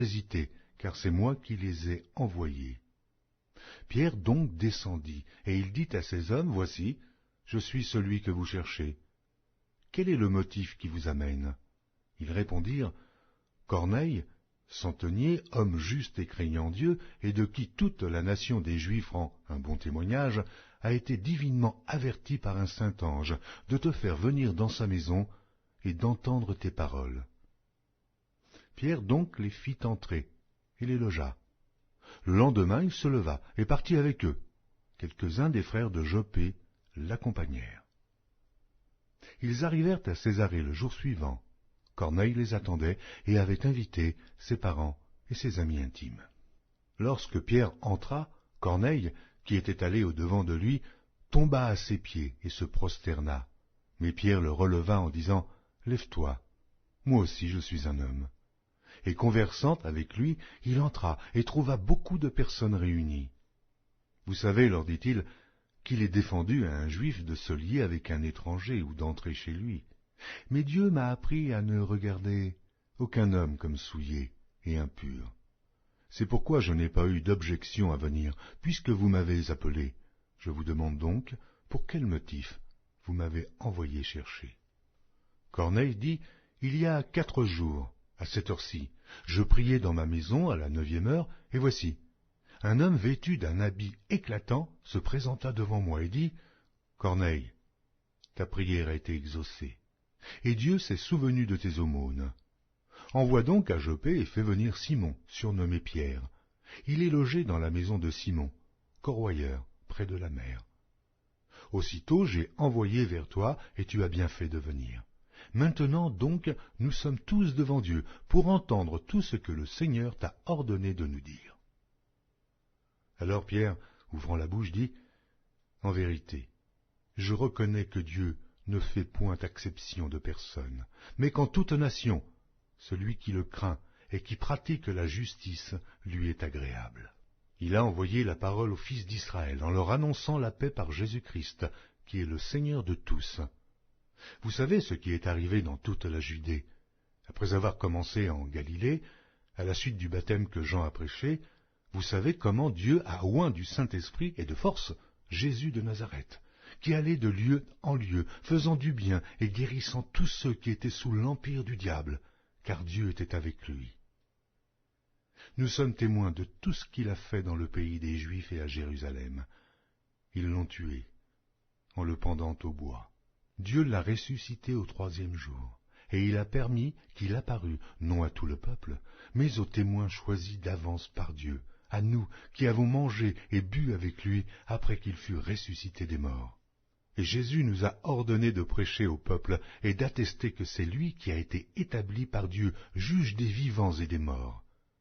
hésiter, car c'est moi qui les ai envoyés. » Pierre donc descendit, et il dit à ces hommes, « Voici, je suis celui que vous cherchez. Quel est le motif qui vous amène ?» Ils répondirent, « Corneille, centenier, homme juste et craignant Dieu, et de qui toute la nation des Juifs rend un bon témoignage, a été divinement averti par un saint ange de te faire venir dans sa maison et d'entendre tes paroles. » Pierre donc les fit entrer et les logea. Le lendemain, il se leva et partit avec eux. Quelques-uns des frères de Joppé l'accompagnèrent. Ils arrivèrent à Césarée le jour suivant. Corneille les attendait et avait invité ses parents et ses amis intimes. Lorsque Pierre entra, Corneille, qui était allé au-devant de lui, tomba à ses pieds et se prosterna. Mais Pierre le releva en disant, « Lève-toi, moi aussi je suis un homme. » Et conversant avec lui, il entra et trouva beaucoup de personnes réunies. « Vous savez, leur dit-il, qu'il est défendu à un juif de se lier avec un étranger ou d'entrer chez lui. Mais Dieu m'a appris à ne regarder aucun homme comme souillé et impur. C'est pourquoi je n'ai pas eu d'objection à venir, puisque vous m'avez appelé. Je vous demande donc, pour quel motif vous m'avez envoyé chercher. » Corneille dit, « Il y a 4 jours, à cette heure-ci, je priais dans ma maison à la 9e heure, et voici, un homme vêtu d'un habit éclatant se présenta devant moi et dit, « Corneille, ta prière a été exaucée, et Dieu s'est souvenu de tes aumônes. Envoie donc à Joppé et fais venir Simon, surnommé Pierre. Il est logé dans la maison de Simon, corroyeur, près de la mer. Aussitôt j'ai envoyé vers toi, et tu as bien fait de venir. Maintenant donc, nous sommes tous devant Dieu, pour entendre tout ce que le Seigneur t'a ordonné de nous dire. » Alors Pierre, ouvrant la bouche, dit, « En vérité, je reconnais que Dieu ne fait point acception de personne, mais qu'en toute nation, celui qui le craint et qui pratique la justice lui est agréable. Il a envoyé la parole aux fils d'Israël en leur annonçant la paix par Jésus-Christ, qui est le Seigneur de tous. Vous savez ce qui est arrivé dans toute la Judée. Après avoir commencé en Galilée, à la suite du baptême que Jean a prêché, vous savez comment Dieu a oint du Saint-Esprit et de force Jésus de Nazareth, qui allait de lieu en lieu, faisant du bien et guérissant tous ceux qui étaient sous l'empire du diable, car Dieu était avec lui. Nous sommes témoins de tout ce qu'il a fait dans le pays des Juifs et à Jérusalem. Ils l'ont tué, en le pendant au bois. Dieu l'a ressuscité au 3e jour, et il a permis qu'il apparût, non à tout le peuple, mais aux témoins choisis d'avance par Dieu, à nous qui avons mangé et bu avec lui après qu'il fut ressuscité des morts. Et Jésus nous a ordonné de prêcher au peuple et d'attester que c'est lui qui a été établi par Dieu, juge des vivants et des morts.